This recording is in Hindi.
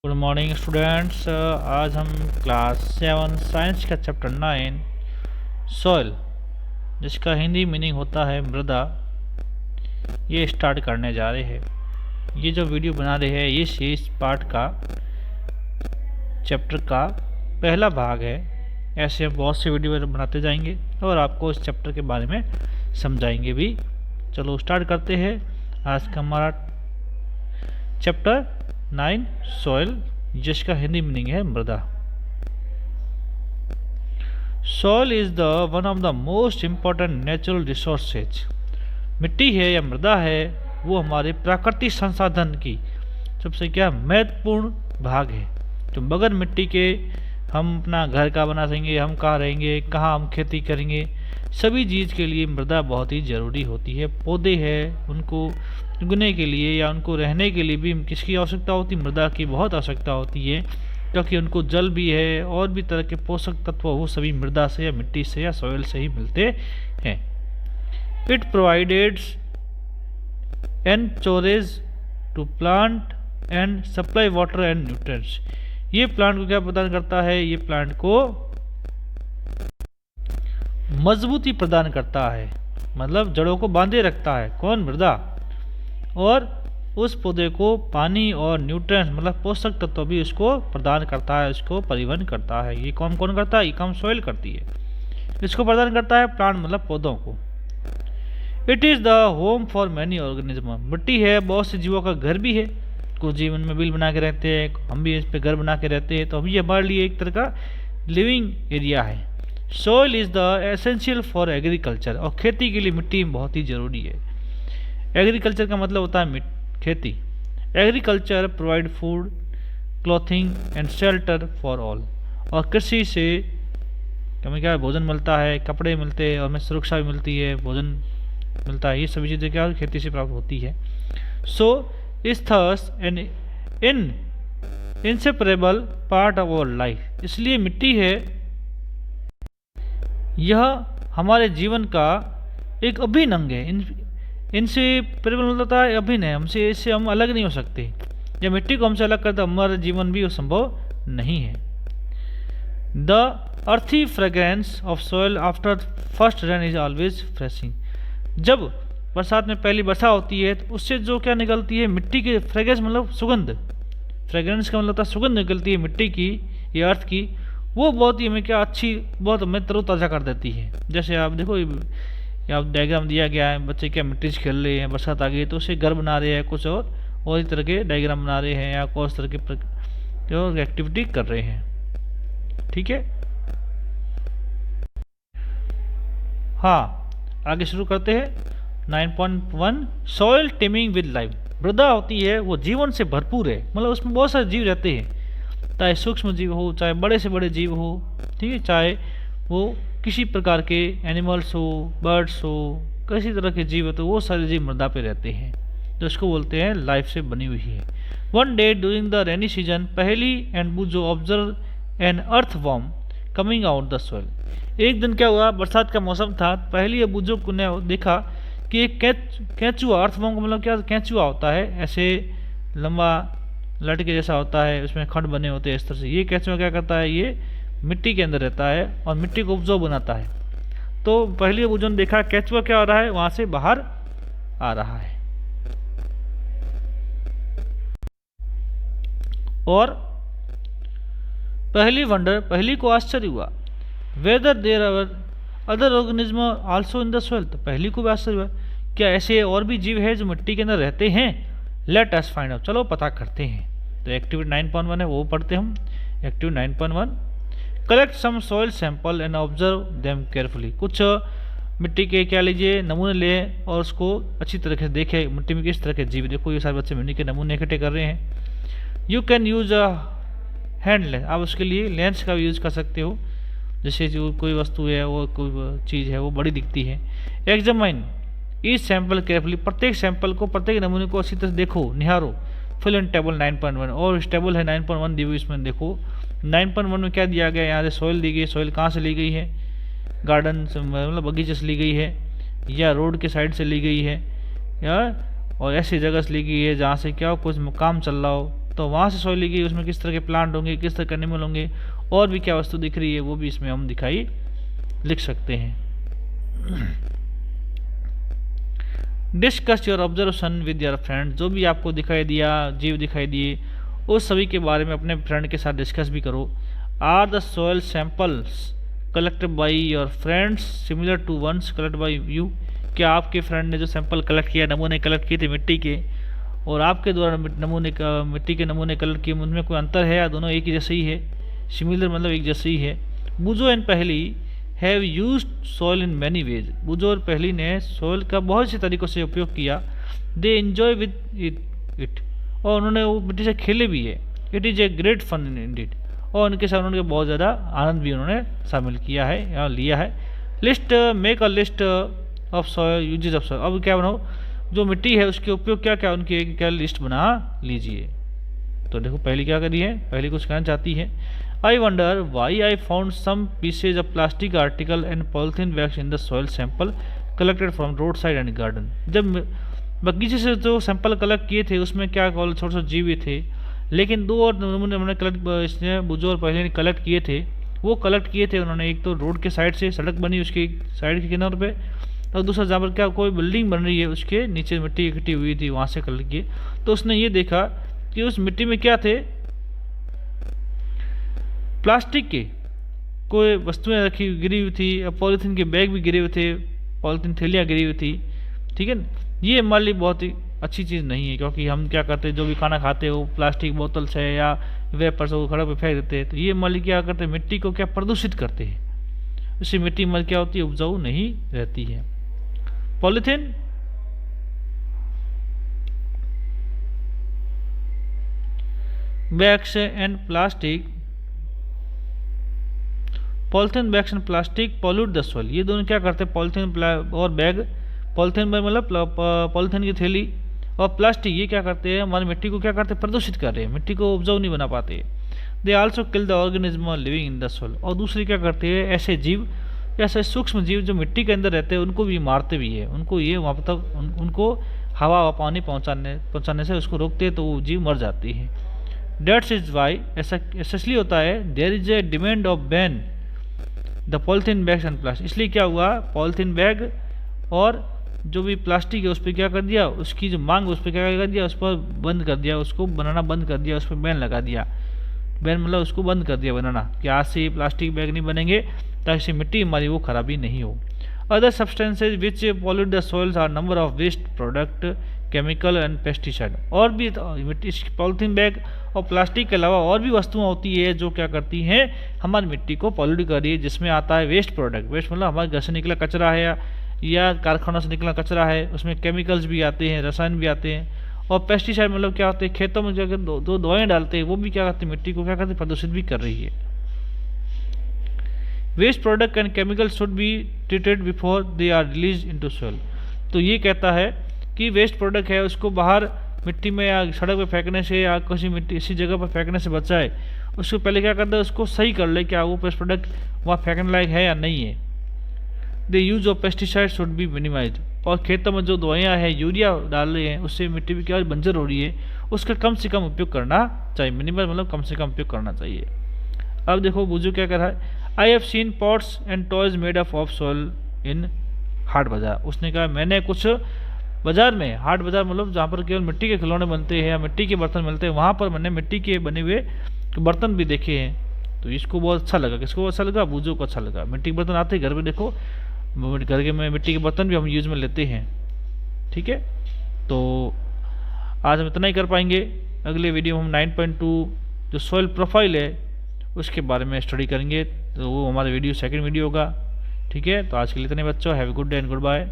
Good morning students. आज हम क्लास 7 साइंस का चैप्टर 9 सॉइल, जिसका हिंदी मीनिंग होता है मृदा, ये स्टार्ट करने जा रहे हैं। ये जो वीडियो बना रहे हैं ये इस पार्ट का चैप्टर का पहला भाग है। ऐसे हम बहुत से वीडियो बनाते जाएंगे और आपको इस चैप्टर के बारे में समझाएंगे भी। चलो स्टार्ट करते हैं आज का हमारा चैप्टर 9 सॉइल, जिसका हिंदी मीनिंग है मृदा। Soil is the one of the most important natural resources. मिट्टी है या मृदा है वो हमारे प्राकृतिक संसाधन की सबसे क्या महत्वपूर्ण भाग है। तो बगैर मिट्टी के हम अपना घर का बना सकेंगे, हम कहाँ रहेंगे, कहाँ हम खेती करेंगे, सभी चीज़ के लिए मृदा बहुत ही ज़रूरी होती है। पौधे हैं उनको उगने के लिए या उनको रहने के लिए भी किसकी आवश्यकता होती है? मृदा की बहुत आवश्यकता होती है, क्योंकि उनको जल भी है और भी तरह के पोषक तत्व वो सभी मृदा से या मिट्टी से या सॉइल से ही मिलते हैं। It provides and storage to plant and supply water and nutrients. ये प्लांट को क्या प्रदान करता है? ये प्लांट को मजबूती प्रदान करता है, मतलब जड़ों को बांधे रखता है। कौन? मृदा। और उस पौधे को पानी और न्यूट्रिएंट्स मतलब पोषक तत्व भी उसको प्रदान करता है, उसको परिवहन करता है। ये कौन कौन करता है? ये काम सॉइल करती है। इसको प्रदान करता है प्लांट मतलब पौधों को। It is the home for many organism. मिट्टी है बहुत से जीवों का घर भी है। कुछ जीवन में बिल बना के रहते हैं, हम भी इस पे घर बना के रहते हैं, तो अभी हमारे लिए एक तरह का लिविंग एरिया है। Soil is the essential for agriculture. और खेती के लिए मिट्टी बहुत ही ज़रूरी है। एग्रीकल्चर का मतलब होता है खेती। Agriculture provide food, clothing and shelter for all. और कृषि से हमें क्या भोजन मिलता है, कपड़े मिलते हैं और हमें सुरक्षा भी मिलती है, भोजन मिलता है। ये सभी चीज़ें क्या खेती से प्राप्त होती है। सो इस थर्स an in inseparable part of our life. इसलिए मिट्टी है यह हमारे जीवन का एक अभिन्न अंग है। इनसे परिबल होता है अभिन्न है, हमसे इससे हम अलग नहीं हो सकते। जब मिट्टी को हमसे अलग करते हमारा जीवन भी संभव नहीं है। द अर्थी fragrance of soil after first rain is always freshing. जब बरसात में पहली वर्षा होती है तो उससे जो क्या निकलती है? मिट्टी की फ्रेग्रेंस मतलब सुगंध। फ्रेग्रेंस का मतलब होता है सुगंध निकलती है मिट्टी की, ये अर्थ की। वो बहुत ही हमें क्या अच्छी, बहुत हमें तरोताज़ा कर देती है। जैसे आप देखो यहाँ डायग्राम दिया गया है, बच्चे क्या मिट्टी से खेल रहे हैं, बरसात आ गई तो उसे घर बना रहे हैं, कुछ और इस तरह के डायग्राम बना रहे हैं या कोई इस तरह के जो एक्टिविटी कर रहे हैं। ठीक है, हाँ आगे शुरू करते हैं। 9.1 सॉइल टीमिंग विद लाइफ। मृदा होती है वो जीवन से भरपूर है, मतलब उसमें बहुत सारे जीव रहते हैं, चाहे सूक्ष्म जीव हो चाहे बड़े से बड़े जीव हो, ठीक है, चाहे वो किसी प्रकार के एनिमल्स हो, बर्ड्स हो, किसी तरह के जीव हो, तो वो सारे जीव मृदा पे रहते हैं, तो इसको बोलते हैं लाइफ से बनी हुई है। One day during the rainy season Paheli and Boojho observe an earthworm coming out the soil. एक दिन क्या हुआ, बरसात का मौसम था, पहली या बुजो ने देखा कि एक कैचुआ, अर्थ वॉर्म का मतलब क्या? कैचुआ होता है, ऐसे लंबा लटके जैसा होता है, उसमें खंड बने होते हैं इस तरह से। ये कैचुआ क्या करता है? ये मिट्टी के अंदर रहता है और मिट्टी को उपजाऊ बनाता है। तो पहली बुजो ने देखा कैचुआ क्या हो रहा है, वहां से बाहर आ रहा है। और पहली को आश्चर्य हुआ, whether there are other organism also in the soil. तो पहली को भी आश्चर्य हुआ, क्या ऐसे और भी जीव है जो मिट्टी के अंदर रहते हैं? लेट अस फाइंड आउट, चलो पता करते हैं। तो एक्टिविटी 9.1 है, वो पढ़ते हम। Activity 9.1 collect some soil sample and observe them carefully. कुछ मिट्टी के क्या लीजिए नमूने लें और उसको अच्छी तरह से देखें, मिट्टी में किस तरह के जीव। देखो ये सारे बच्चे मिट्टी के नमूने इकट्ठे कर रहे हैं। You can use a hand lens. आप उसके लिए लेंस का भी यूज कर सकते हो, जैसे जो कोई वस्तु है वो कोई चीज़ है वो बड़ी दिखती है। Examine each sample carefully. प्रत्येक सैंपल को, प्रत्येक नमूने को अच्छी तरह देखो, निहारो। फिल इन टेबल 9.1 और इस टेबल है 9.1 दी हुई, इसमें देखो 9.1 में क्या दिया गया। यहाँ से सॉइल दी गई, सॉइल कहाँ से ली गई है? गार्डन से, मतलब बगीचे से ली गई है या रोड के साइड से ली गई है, या और ऐसी जगह से ली गई है जहाँ से क्या कुछ काम चल रहा हो, तो वहाँ से सॉइल ली गई, उसमें किस तरह के प्लांट होंगे, किस तरह के एनिमल होंगे, और भी क्या वस्तु दिख रही है वो भी इसमें हम लिख सकते हैं। Discuss your observation with your friend, जो भी आपको दिखाई दिया, जीव दिखाई दिए, उस सभी के बारे में अपने फ्रेंड के साथ डिस्कस भी करो। Are the soil samples collected by your friends similar to ones collect by you, क्या आपके फ्रेंड ने जो सैंपल कलेक्ट किया, नमूने कलेक्ट किए थे मिट्टी के, और आपके द्वारा मिट्टी के नमूने कलेक्ट किए, उनमें कोई अंतर है या दोनों एक ही जैसे ही है? सिमिलर मतलब एक जैसे ही है। Boojho and Paheli have used soil in many ways, Boojho और पहली ने सॉइल का बहुत से तरीक़ों से उपयोग किया। दे एन्जॉय विद इट, और उन्होंने वो मिट्टी से खेले भी है। It is a great fun indeed, और उनके साथ उन्होंने बहुत ज़्यादा आनंद भी उन्होंने शामिल किया है या लिया है। List, make a list of soil uses of soil, अब क्या बनाओ, जो मिट्टी है उसके उपयोग क्या क्या उनकी एक क्या लिस्ट बना लीजिए। तो देखो पहली क्या करी है, पहली कुछ कहना चाहती है, I wonder why I found some pieces of plastic article and polythene bags in the soil sample collected from road side and garden. जब बगीचे से जो सैंपल कलेक्ट किए थे उसमें क्या छोटे छोटे जीव भी थे, लेकिन दो और नमूने हमने इसने बुजो और पहले ने कलेक्ट किए थे, वो कलेक्ट किए थे उन्होंने एक तो रोड के साइड से, सड़क बनी उसके साइड के किनारे पे, और दूसरा जहाँ पर क्या कोई बिल्डिंग बन रही है उसके नीचे मिट्टी इकट्ठी हुई थी, वहाँ से कलेक्ट किए। तो उसने ये देखा कि उस मिट्टी में क्या थे, प्लास्टिक के कोई वस्तुएं रखी गिरी हुई थी, पॉलीथीन के बैग भी गिरे हुए थे, पॉलीथीन थैलियाँ गिरी हुई थी। ठीक है, ये हमारे लिए बहुत ही अच्छी चीज़ नहीं है, क्योंकि हम क्या करते हैं, जो भी खाना खाते हैं वो प्लास्टिक बोतल से या वेपर से वो खड़ा पे फेंक देते हैं। तो ये हमारे क्या करते हैं, मिट्टी को क्या प्रदूषित करते हैं, इससे मिट्टी हमारी क्या होती है, उपजाऊ नहीं रहती है। Polythene bags and plastic, polythene bags and plastic pollute the soil, ये दोनों क्या करते हैं, पॉलीथीन और बैग, पॉलीथीन बैग मतलब पॉलीथीन की थैली, और प्लास्टिक ये क्या करते हैं, हमारी मिट्टी को क्या करते हैं, प्रदूषित कर रहे हैं, मिट्टी को उपजाऊ नहीं बना पाते। They also kill the organism living in the soil, और दूसरी क्या करते हैं, ऐसे जीव, ऐसे सूक्ष्म जीव जो मिट्टी के अंदर रहते हैं उनको भी मारते भी है, उनको ये वहाँ तक उनको हवा व पानी पहुँचाने से उसको रोकते हैं, तो वो जीव मर जाती है। डेट्स इज वाई, ऐसा इसलिए होता है, there is a demand of ban the polythene bags and plastic, इसलिए क्या हुआ, पॉलीथीन बैग और जो भी प्लास्टिक है उस पर क्या कर दिया, उसकी जो मांग उस पर क्या कर दिया, उस पर बंद कर दिया, उसको बनाना बंद कर दिया, उस पर बैन लगा दिया। बैन मतलब उसको बंद कर दिया बनाना, कि आज से प्लास्टिक बैग नहीं बनेंगे, ताकि मिट्टी हमारी वो खराबी नहीं हो। Other substances which pollute the soils are number of waste product, chemical and pesticide, और भी मिट्टी पॉलीथीन बैग और प्लास्टिक के अलावा और भी वस्तुएं होती है जो क्या करती हैं, हमारी मिट्टी को पॉल्यूट कर रही है, जिसमें आता है वेस्ट प्रोडक्ट, वेस्ट मतलब हमारे घर से निकला कचरा है या कारखानों से निकला कचरा है, उसमें केमिकल्स भी आते हैं, रसायन भी आते हैं, और पेस्टिसाइड मतलब क्या होते हैं, खेतों में जो दो दवाएं डालते हैं वो भी क्या करते हैं, मिट्टी को क्या करते हैं, प्रदूषित भी कर रही है। Waste product and chemical should be treated before they are release into soil, तो ये कहता है कि वेस्ट प्रोडक्ट है उसको बाहर मिट्टी में या सड़क पर फेंकने से या किसी मिट्टी इसी जगह पर फेंकने से बचाए, उसको पहले क्या करता है, उसको सही कर ले, क्या वो वेस्ट प्रोडक्ट वहाँ फेंकने लायक है या नहीं है। The use of pesticide should be minimise, और खेतों में जो दवाइयाँ हैं, यूरिया डाल रहे हैं, उससे मिट्टी भी क्या बंजर हो रही है, उसका कम से कम उपयोग करना चाहिए। मिनिमल मतलब कम से कम उपयोग करना चाहिए। अब देखो बुजू क्या कर रहा है, I have seen pots and toys made of soil in haat bazaar, उसने कहा मैंने कुछ बाजार में, हाट बाजार मतलब जहाँ पर केवल मिट्टी के खिलौने बनते हैं या मिट्टी के बर्तन मिलते हैं, वहाँ पर मैंने मिट्टी के बने हुए बर्तन भी देखे हैं। तो इसको बहुत अच्छा लगा, किसको अच्छा लगा, बूझो को अच्छा लगा। मिट्टी के बर्तन आते हैं घर में, देखो घर के में मिट्टी के बर्तन भी हम यूज़ में लेते हैं। ठीक है, तो आज हम इतना ही कर पाएंगे। अगले वीडियो में हम 9.2 जो सॉइल प्रोफाइल है उसके बारे में स्टडी करेंगे, तो वो हमारा वीडियो सेकंड वीडियो होगा। ठीक है, तो आज के लिए इतने बच्चों, have a good day and good bye.